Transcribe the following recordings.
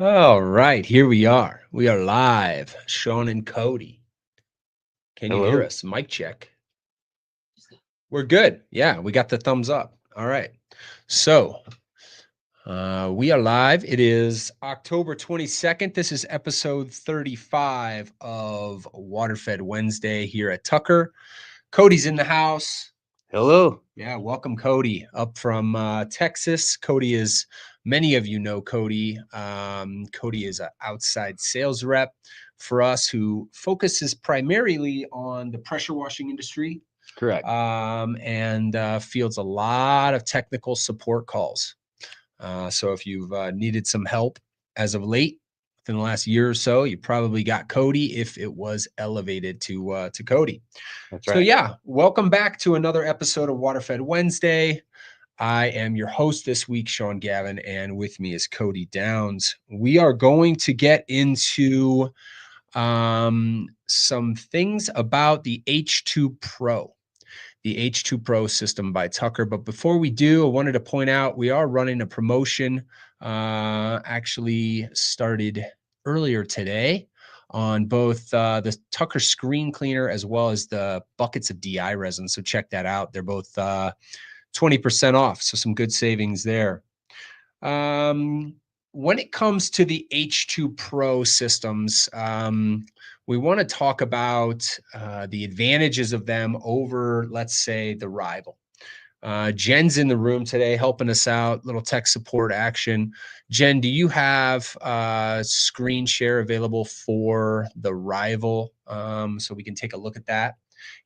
All right, here we are. We are live. Shawn and Cody. Can you hear Hello. us? Mic check. We're good. Yeah, we got the thumbs up. All right. So we are live. It is October 22nd. This is episode 35 of Waterfed Wednesday here at Tucker. Cody's in the house. Hello. Yeah, welcome, Cody, up from Texas. Cody is, many of you know Cody. Cody is an outside sales rep for us who focuses primarily on the pressure washing industry Correct. and fields a lot of technical support calls. So if you've needed some help as of late, within the last year or so, you probably got Cody if it was elevated to Cody. That's So right. yeah, welcome back to another episode of Waterfed Wednesday. I am your host this week, Shawn Gavin, and with me is Cody Downs. We are going to get into some things about the H2PRO, the H2PRO system by Tucker. But before we do, I wanted to point out we are running a promotion, actually started earlier today on both the Tucker screen cleaner as well as the buckets of DI resin. So check that out. They're both 20% off. So some good savings there. When it comes to the H2PRO systems, we want to talk about the advantages of them over, let's say, the rival. Jen's in the room today helping us out, little tech support action. Jen, do you have screen share available for the rival so we can take a look at that?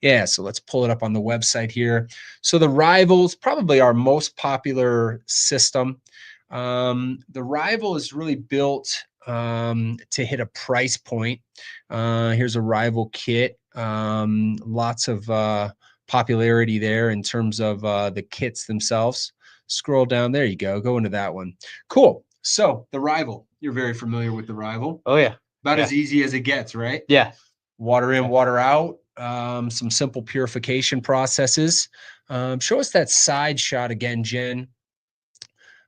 Yeah, so let's pull it up on the website here. So the rival's probably our most popular system. The rival is really built to hit a price point. Here's a rival kit. Lots of popularity there in terms of the kits themselves. Scroll down. There you go. Go into that one. Cool. So the rival. You're very familiar with the rival. Oh yeah. About Yeah. as easy as it gets, right? Yeah. Water in, water out. Some simple purification processes. Show us that side shot again, Jen.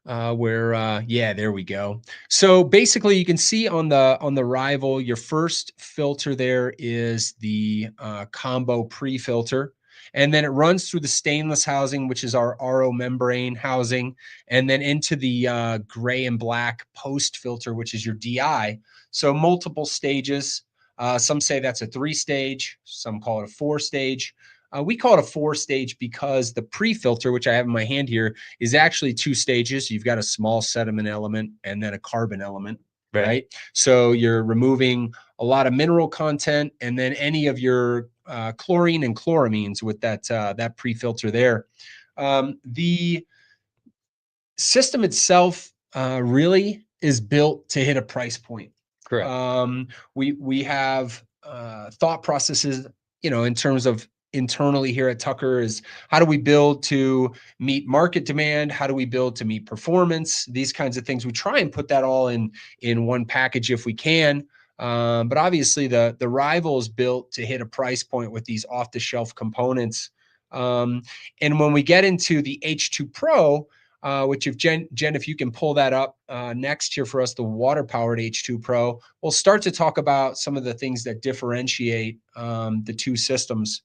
Yeah, there we go. So basically you can see on the rival, your first filter there is the combo pre-filter, and then it runs through the stainless housing, which is our RO membrane housing, and then into the gray and black post filter, which is your DI. So multiple stages. Some say that's a 3-stage, some call it a 4-stage. We call it a 4-stage because the pre-filter, which I have in my hand here, is actually 2 stages. You've got a small sediment element and then a carbon element, right? So you're removing a lot of mineral content and then any of your chlorine and chloramines with that pre-filter there. The system itself really is built to hit a price point. Correct. We have thought processes, in terms of internally here at Tucker is how do we build to meet market demand? How do we build to meet performance? These kinds of things. We try and put that all in one package if we can. But obviously the rival is built to hit a price point with these off-the-shelf components. And when we get into the H2PRO, which if Jen, if you can pull that up next here for us, the water-powered H2PRO, we'll start to talk about some of the things that differentiate the two systems.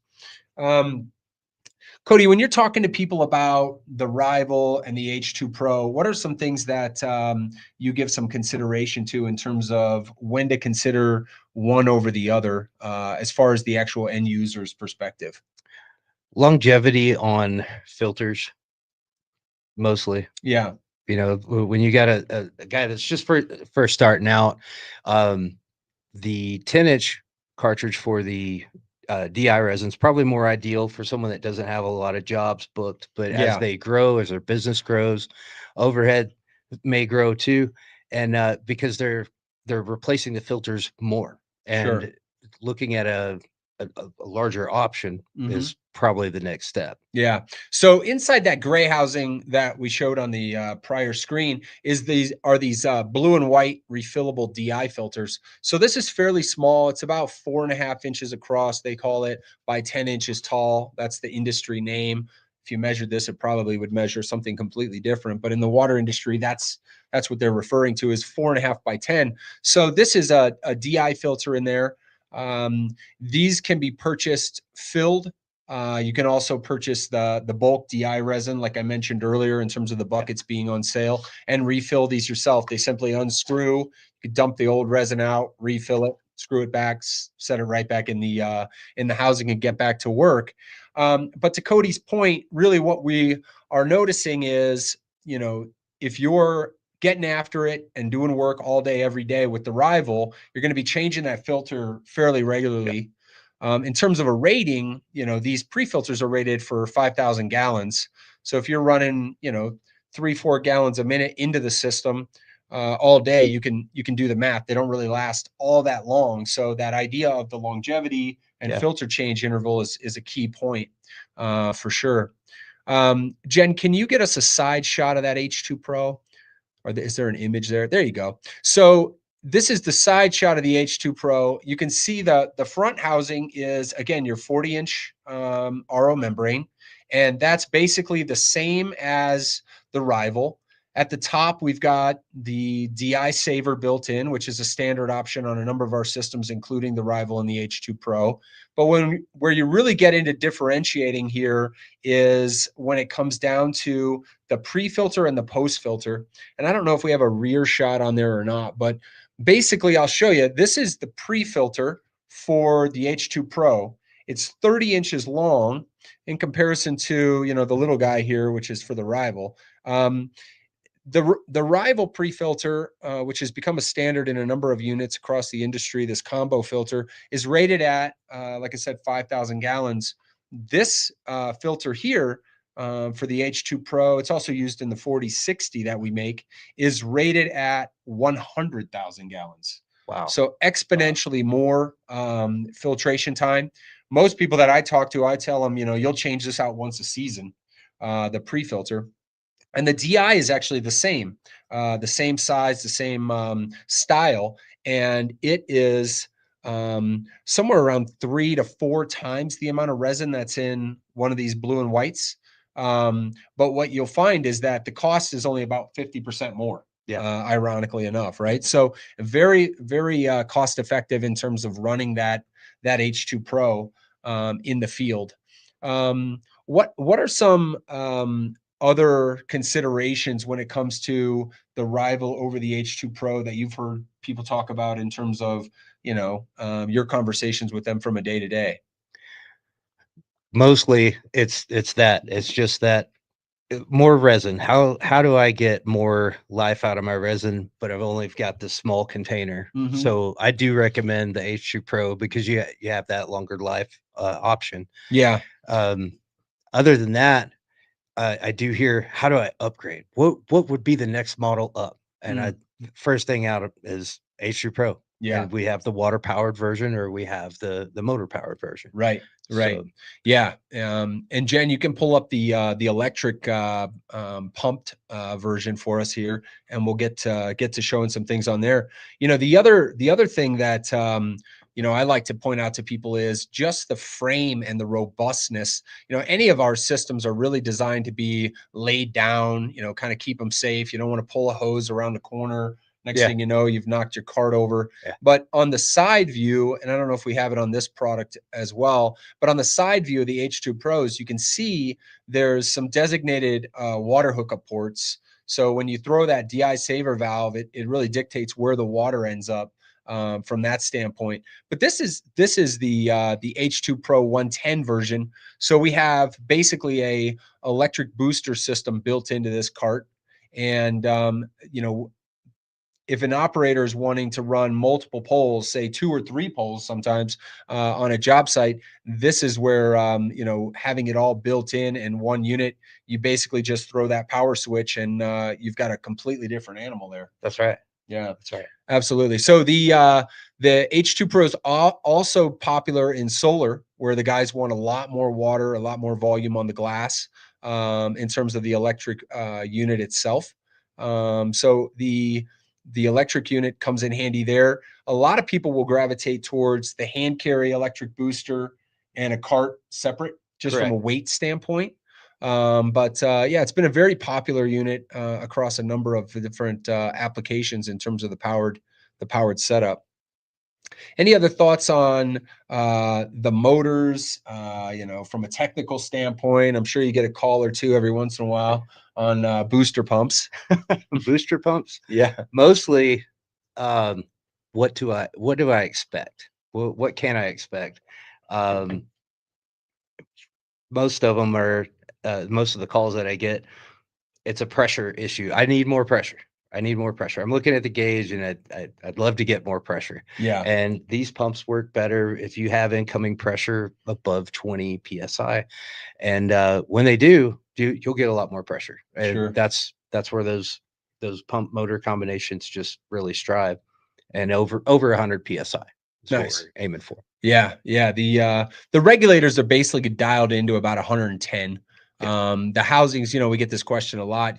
Cody, when you're talking to people about the rival and the H2PRO, what are some things that you give some consideration to in terms of when to consider one over the other as far as the actual end user's perspective? Longevity on filters, mostly. Yeah. When you got a guy that's just first starting out, the 10-inch cartridge for the DI resin is probably more ideal for someone that doesn't have a lot of jobs booked. But as they grow, as their business grows, overhead may grow too, and because they're replacing the filters more, and looking at a larger option is probably the next step. Yeah. So inside that gray housing that we showed on the prior screen are these blue and white refillable DI filters. So this is fairly small. It's about 4.5 inches across, they call it, by 10 inches tall. That's the industry name. if you measured this, it probably would measure something completely different. But in the water industry, that's what they're referring to as 4.5 by 10. So this is a DI filter in there. These can be purchased filled. You can also purchase the bulk DI resin, like I mentioned earlier, in terms of the buckets being on sale, and refill these yourself. They simply unscrew. You dump the old resin out, refill it, screw it back, set it right back in the housing, and get back to work. But to Cody's point, really what we are noticing is, if you're getting after it and doing work all day, every day with the Rival, you're going to be changing that filter fairly regularly. Yep. In terms of a rating, these pre-filters are rated for 5,000 gallons. So if you're running, 3-4 gallons a minute into the system all day, you can do the math. They don't really last all that long. So that idea of the longevity and filter change interval is a key point for sure. Jen, can you get us a side shot of that H2PRO? Or is there an image there? There you go. So this is the side shot of the H2PRO. You can see the front housing is, again, your 40-inch RO membrane. And that's basically the same as the Rival. At the top, we've got the DI saver built in, which is a standard option on a number of our systems, including the Rival and the H2PRO. But where you really get into differentiating here is when it comes down to the pre-filter and the post-filter. And I don't know if we have a rear shot on there or not, but basically I'll show you. This is the pre-filter for the H2PRO. It's 30 inches long in comparison to, the little guy here, which is for the Rival. The Rival pre-filter, which has become a standard in a number of units across the industry, this combo filter is rated at, like I said, 5,000 gallons. This filter here for the H2PRO, it's also used in the 4060 that we make, is rated at 100,000 gallons. Wow. So exponentially more filtration time. Most people that I talk to, I tell them, you'll change this out once a season, the pre-filter. And the DI is actually the same size, the same style, and it is somewhere around 3 to 4 times the amount of resin that's in one of these blue and whites. But what you'll find is that the cost is only about 50% more. Ironically enough, right? So very, very cost effective in terms of running that H2PRO in the field. What are some other considerations when it comes to the Rival over the H2PRO that you've heard people talk about in terms of, your conversations with them from a day to day? Mostly it's just that more resin. How do I get more life out of my resin, but I've only got this small container? Mm-hmm. So I do recommend the H2PRO because you have that longer life option. Yeah. Other than that, I do hear, how do I upgrade? What would be the next model up? And first thing out is H2PRO. Yeah. And we have the water powered version, or we have the motor powered version. Right. Right. So, yeah. And Jen, you can pull up the electric pumped version for us here, and we'll get to showing some things on there. The other thing that I like to point out to people is just the frame and the robustness. Any of our systems are really designed to be laid down, kind of keep them safe. You don't want to pull a hose around the corner. Next thing you know, you've knocked your cart over. But on the side view, and I don't know if we have it on this product as well, but on the side view of the H2PROs, you can see there's some designated water hookup ports. So when you throw that DI saver valve, it really dictates where the water ends up from that standpoint. But this is the H2PRO 110 version. So we have basically a electric booster system built into this cart. And, if an operator is wanting to run multiple poles, say 2 or 3 poles sometimes on a job site, this is where, having it all built in one unit, you basically just throw that power switch and you've got a completely different animal there. That's right. Yeah, that's right. Absolutely. So the H2PRO is also popular in solar, where the guys want a lot more water, a lot more volume on the glass in terms of the electric unit itself. So the electric unit comes in handy there. A lot of people will gravitate towards the hand carry electric booster and a cart separate, just from a weight standpoint. Yeah, it's been a very popular unit across a number of different applications in terms of the powered setup. Any other thoughts on the motors? From a technical standpoint, I'm sure you get a call or two every once in a while on booster pumps. Booster pumps. Yeah, Mostly, what do I expect? What can I expect? Um, most of them are most of the calls that I get, it's a pressure issue. I need more pressure. I need more pressure. I'm looking at the gauge, and I'd love to get more pressure. yeah, And these pumps work better if you have incoming pressure above 20 psi. And when they do, you'll get a lot more pressure. And sure. that's where those pump motor combinations just really strive. And over 100 psi is what Nice. we're aiming for. Yeah, yeah. The regulators are basically dialed into about 110. Yeah. The housings, we get this question a lot.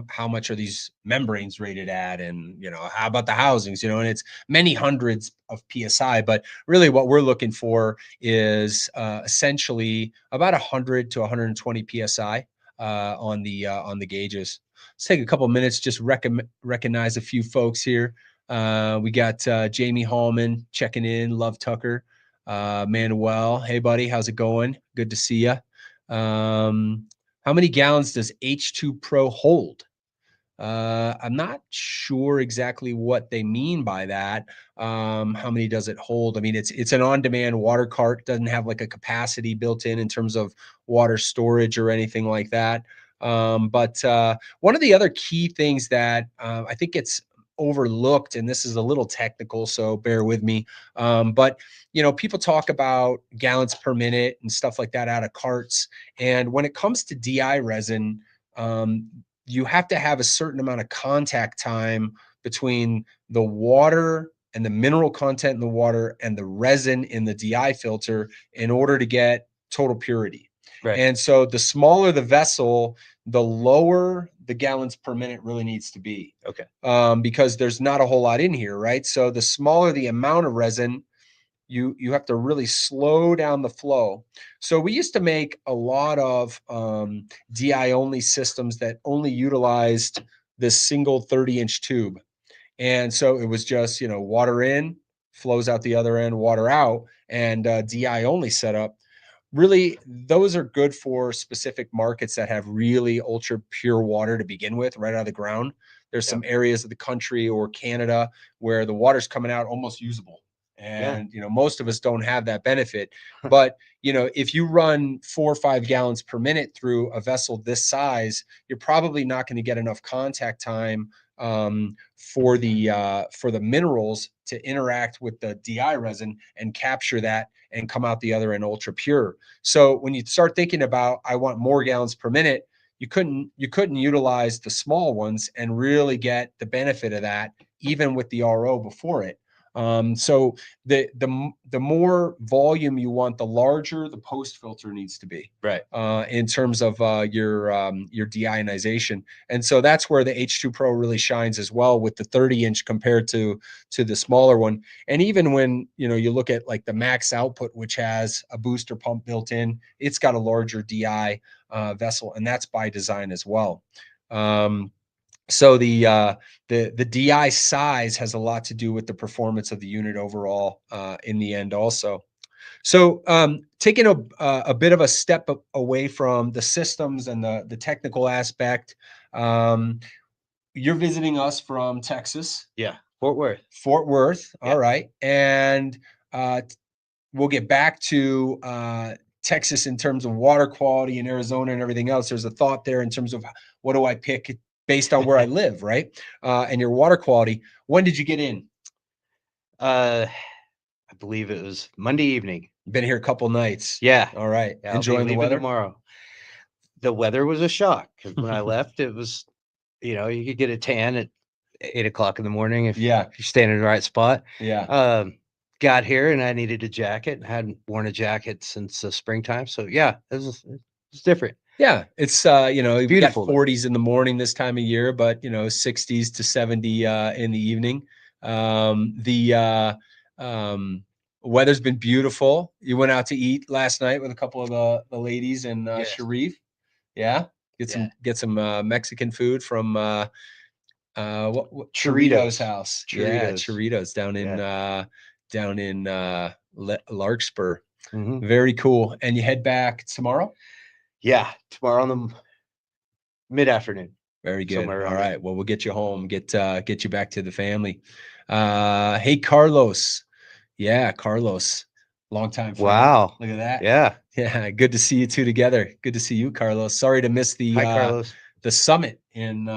How much are these membranes rated at, and how about the housings? And it's many hundreds of psi. But really, what we're looking for is essentially about 100 to 120 psi on the gauges. Let's take a couple minutes, just recognize a few folks here. We got Jamie Hallman checking in. Love Tucker. Manuel, hey buddy, how's it going? Good to see you. How many gallons does H2PRO hold? I'm not sure exactly what they mean by that. How many does it hold? I mean, it's an on-demand water cart. Doesn't have like a capacity built in terms of water storage or anything like that. But one of the other key things that I think it's overlooked, and this is a little technical, so bear with me. But people talk about gallons per minute and stuff like that out of carts. And when it comes to DI resin, you have to have a certain amount of contact time between the water and the mineral content in the water and the resin in the DI filter in order to get total purity. Right. And so the smaller the vessel, the lower the gallons per minute really needs to be. Okay. Because there's not a whole lot in here, right? So the smaller the amount of resin, you have to really slow down the flow. So we used to make a lot of DI only systems that only utilized this single 30-inch tube. And so it was just, water in, flows out the other end, water out, and DI only setup. Really, those are good for specific markets that have really ultra pure water to begin with, right out of the ground. There's some areas of the country or Canada where the water's coming out almost usable. And, most of us don't have that benefit. But, if you run 4 or 5 gallons per minute through a vessel this size, you're probably not going to get enough contact time for the minerals to interact with the DI resin and capture that and come out the other end ultra pure. So when you start thinking about, I want more gallons per minute, you couldn't utilize the small ones and really get the benefit of that, even with the RO before it. So the more volume you want, the larger the post filter needs to be, right? In terms of your deionization, and so that's where the H2PRO really shines as well, with the 30-inch compared to the smaller one. And even when you look at like the max output, which has a booster pump built in, it's got a larger DI vessel, and that's by design as well. So the DI size has a lot to do with the performance of the unit overall in the end also. So taking a bit of a step away from the systems and the technical aspect, you're visiting us from Texas. Yeah, Fort Worth. Fort Worth. Yeah. All right. And we'll get back to Texas in terms of water quality in Arizona and everything else. There's a thought there in terms of what do I pick based on where I live, right? And your water quality. When did you get in? I believe it was Monday evening. Been here a couple nights. Yeah. All right. Yeah, Enjoying the weather tomorrow. The weather was a shock because when I left, it was, you could get a tan at 8 o'clock in the morning if you're standing in the right spot. Yeah. Got here and I needed a jacket. I hadn't worn a jacket since the springtime. So yeah, it was different. Yeah, it's we got Beautiful. 40s in the morning this time of year, but 60s to 70 in the evening. The weather's been beautiful. You went out to eat last night with a couple of the ladies and Sharif. Yeah. Yeah. Get some Mexican food from what Churrito's Churritos. house. Yeah, Churritos. Churritos Yeah. down in Larkspur. Mhm. Very cool. And you head back tomorrow? Yeah, tomorrow on the mid-afternoon, Very good. somewhere All around there. right. Well, we'll get you home, get you back to the family. Hey, Carlos. Yeah, Carlos. Longtime friend. Wow. Look at that. Yeah. Yeah, good to see you two together. Good to see you, Carlos. Sorry to miss Hi, Carlos. the summit in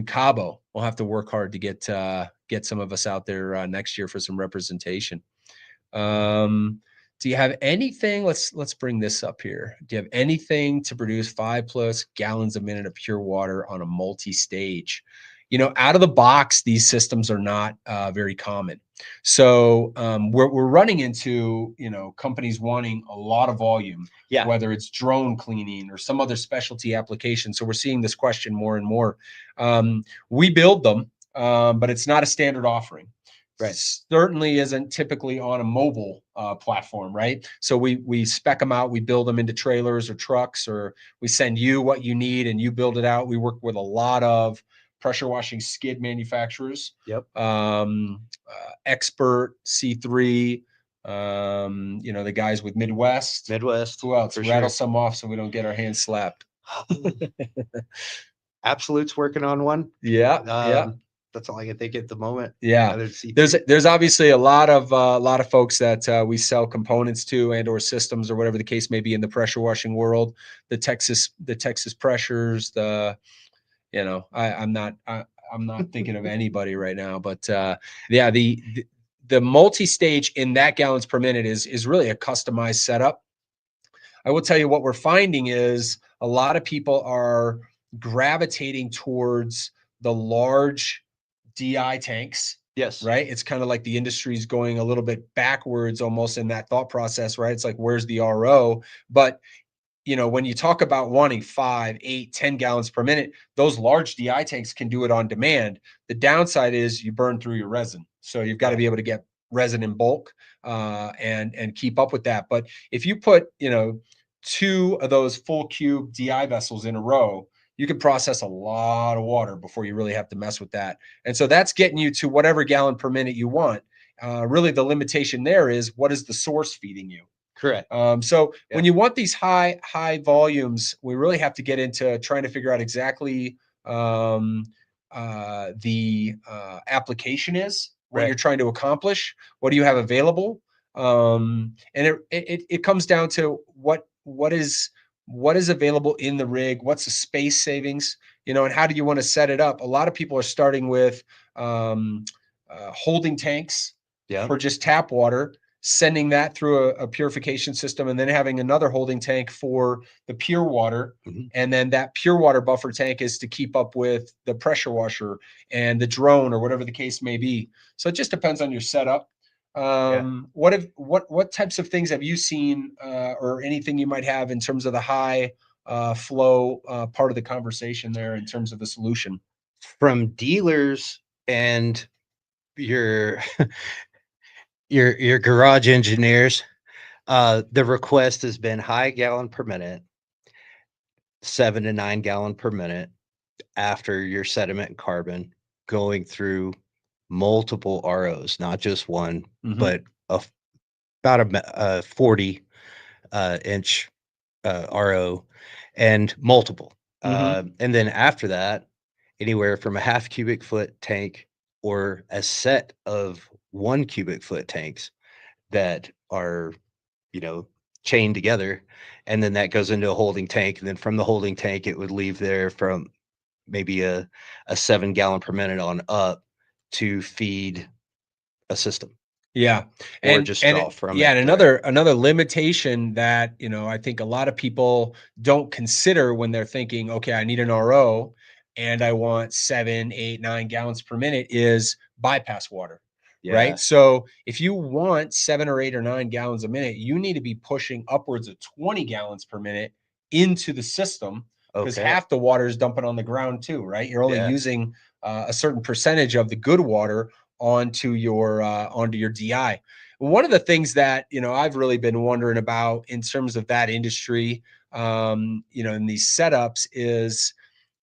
Cabo. We'll have to work hard to get some of us out there next year for some representation. Do you have anything? Let's bring this up here. Do you have anything to produce 5+ gallons a minute of pure water on a multi-stage? You know, out of the box, these systems are not very common. So we're running into, you know, companies wanting a lot of volume, Yeah. whether it's drone cleaning or some other specialty application. So we're seeing this question more and more. We build them, but it's not a standard offering. Right. Certainly isn't typically on a mobile platform, right? So we spec them out, we build them into trailers or trucks, or we send you what you need and you build it out. We work with a lot of pressure washing skid manufacturers. Yep. Expert, C3, you know, the guys with Midwest. Midwest. Who else? For Rattle sure. some off so we don't get our hands slapped. Absolute's working on one. Yeah. That's all I can think at the moment. Yeah, there's obviously a lot of folks that we sell components to and or systems or whatever the case may be in the pressure washing world. The Texas pressures. You know, I'm not thinking of anybody right now, but yeah, the multi-stage in that gallons per minute is really a customized setup. I will tell you what we're finding is a lot of people are gravitating towards the large DI tanks. Yes. Right. It's kind of like the industry's going a little bit backwards almost in that thought process, right? It's like, where's the RO? But you know, when you talk about wanting 5, 8, 10 gallons per minute, those large DI tanks can do it on demand. The downside is you burn through your resin. So you've got to be able to get resin in bulk and keep up with that. But if you put, you know, 2 of those full cube DI vessels in a row, you can process a lot of water before you really have to mess with that. And so that's getting you to whatever gallon per minute you want. Really, the limitation there is what is the source feeding you? Correct. So when you want these high volumes, we really have to get into trying to figure out exactly the application is, what you're trying to accomplish, what do you have available, and it comes down to what is available in the rig, what's the space savings, you know, and how do you want to set it up. A lot of people are starting with holding tanks for just tap water, sending that through a purification system, and then having another holding tank for the pure water. Mhm. And then that pure water buffer tank is to keep up with the pressure washer and the drone or whatever the case may be. So it just depends on your setup. What types of things have you seen or anything you might have in terms of the high flow part of the conversation there in terms of the solution? From dealers and your your garage engineers, the request has been high gallon per minute, 7 to 9 gallon per minute after your sediment and carbon going through multiple ROs, not just one, but about a 40 inch RO and multiple. And then after that, anywhere from a half cubic foot tank or a set of 1 cubic foot tanks that are, you know, chained together. And then that goes into a holding tank. And then from the holding tank, it would leave there from maybe a 7 gallon per minute on up to feed a system. Yeah. Or just draw from it. And another limitation that, you know, I think a lot of people don't consider when they're thinking, okay, I need an RO and I want 7, 8, 9 gallons per minute is bypass water. Right. So if you want 7 or 8 or 9 gallons a minute, you need to be pushing upwards of 20 gallons per minute into the system, because half the water is dumping on the ground too, right? You're only using a certain percentage of the good water onto your DI. One of the things that, you know, I've really been wondering about in terms of that industry, in these setups is,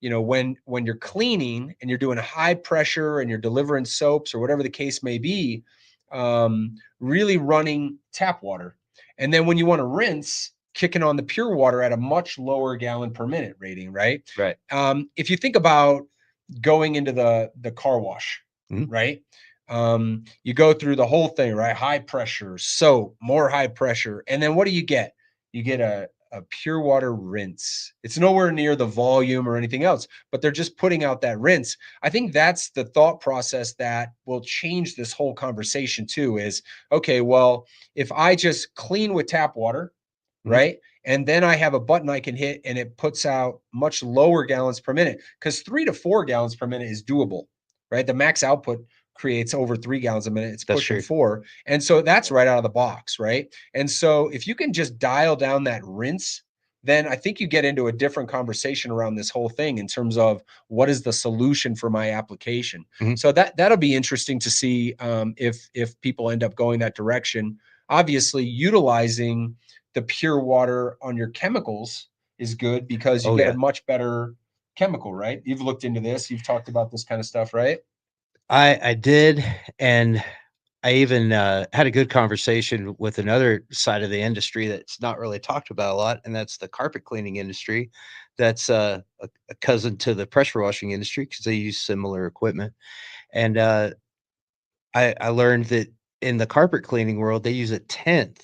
when you're cleaning and you're doing high pressure and you're delivering soaps or whatever the case may be, really running tap water. And then when you want to rinse, kicking on the pure water at a much lower gallon per minute rating, right? Right. If you think about going into the car wash, Mhm. right? You go through the whole thing, right? High pressure, soap, more high pressure. And then what do you get? You get a pure water rinse. It's nowhere near the volume or anything else, but they're just putting out that rinse. I think that's the thought process that will change this whole conversation too is, okay, well, if I just clean with tap water, Mhm. right? And then I have a button I can hit and it puts out much lower gallons per minute, because 3 to 4 gallons per minute is doable, right? The max output creates over 3 gallons a minute. It's That's pushing true. 4. And so that's right out of the box, right? And so if you can just dial down that rinse, then I think you get into a different conversation around this whole thing in terms of what is the solution for my application. Mhm. So that'll be interesting to see, if people end up going that direction. Obviously, utilizing the pure water on your chemicals is good because you Oh get a yeah. much better chemical, right? You've looked into this, you've talked about this kind of stuff, right? I did, and I even had a good conversation with another side of the industry that's not really talked about a lot, and that's the carpet cleaning industry. That's a cousin to the pressure washing industry because they use similar equipment. And I learned that in the carpet cleaning world, they use a tenth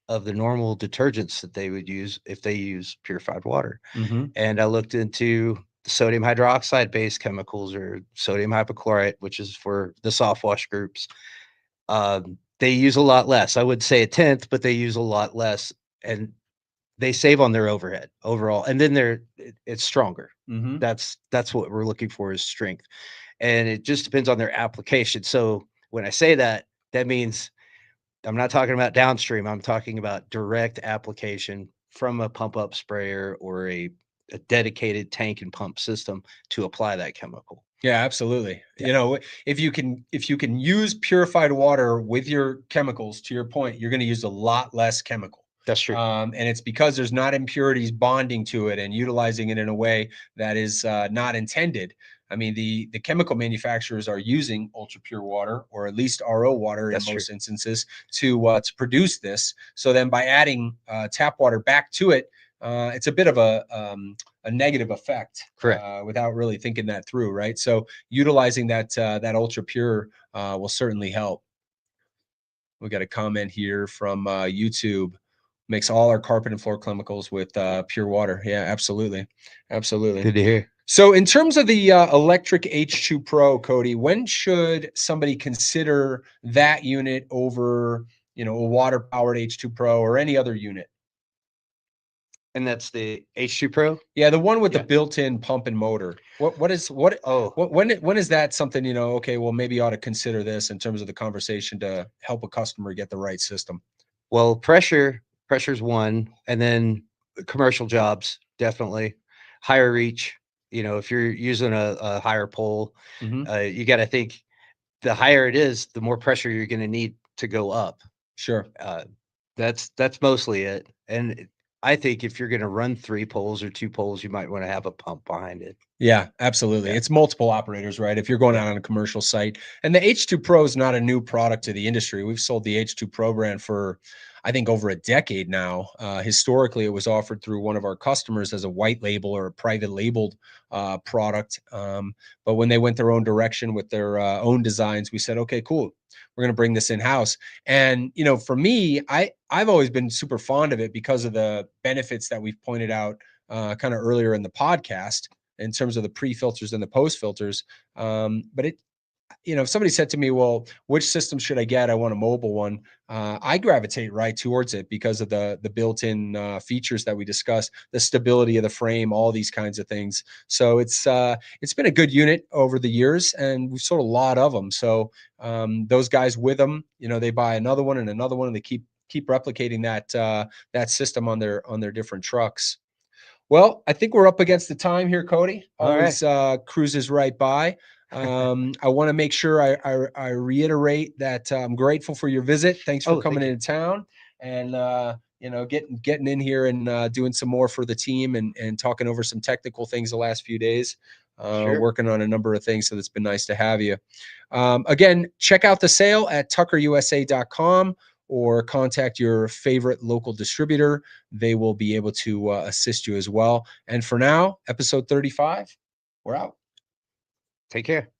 of the normal detergents that they would use if they use purified water. Mm-hmm. And I looked into the sodium hydroxide based chemicals or sodium hypochlorite, which is for the soft wash groups. They use a lot less. I would say a tenth, but they use a lot less, and they save on their overhead overall. And then it's stronger. Mm-hmm. That's what we're looking for is strength, and it just depends on their application. So when I say that, that means I'm not talking about downstream. I'm talking about direct application from a pump up sprayer or a dedicated tank and pump system to apply that chemical. Yeah, absolutely. Yeah, If you can use purified water with your chemicals, to your point, you're going to use a lot less chemical. that's true. And it's because there's not impurities bonding to it and utilizing it in a way that is not intended. I mean, the chemical manufacturers are using ultra pure water, or at least RO water in That's true. most instances, to produce this. So then, by adding tap water back to it, it's a bit of a negative effect Correct. without really thinking that through, right? So utilizing that ultra pure will certainly help. We got a comment here from YouTube. Makes all our carpet and floor chemicals with pure water. Yeah, absolutely, absolutely. Good to hear. So, in terms of the electric H2PRO, Cody, when should somebody consider that unit over, a water-powered H2PRO or any other unit? And that's the H2PRO? Yeah, the one with the Yeah. built-in pump and motor. Oh, When is that something, okay, well, maybe you ought to consider this in terms of the conversation to help a customer get the right system? well, pressure's one, and then commercial jobs, definitely. Higher reach, if you're using a higher pole, Mhm. you gotta think the higher it is, the more pressure you're gonna need to go up. Sure. Uh, that's mostly it. And I think if you're gonna run 3 poles or 2 poles, you might wanna have a pump behind it. Yeah, absolutely. Yeah, It's multiple operators, right? If you're going yeah. out on a commercial site. And the H2 Pro is not a new product to the industry. We've sold the H2 Pro brand for, I think, over a decade now. Historically, it was offered through one of our customers as a white label or a private labeled product. But when they went their own direction with their own designs, we said, okay, cool. We're going to bring this in house. And, for me, I've always been super fond of it because of the benefits that we've pointed out kind of earlier in the podcast in terms of the pre-filters and the post filters. But if somebody said to me, well, which system should I get? I want a mobile one. I gravitate right towards it because of the built-in features that we discussed, the stability of the frame, all these kinds of things. So it's been a good unit over the years, and we've sold a lot of them. So those guys with them, they buy another one and another one, and they keep replicating that system on their different trucks. Well, I think we're up against the time here, Cody. All right. Always cruises right by. I want to make sure I reiterate that I'm grateful for your visit. Thanks for Oh, coming thank you. into town. And, getting in here and doing some more for the team and talking over some technical things the last few days. Sure. Working on a number of things, so it's been nice to have you. Again, check out the sale at tuckerusa.com or contact your favorite local distributor. They will be able to assist you as well. And for now, episode 35, we're out. Take care.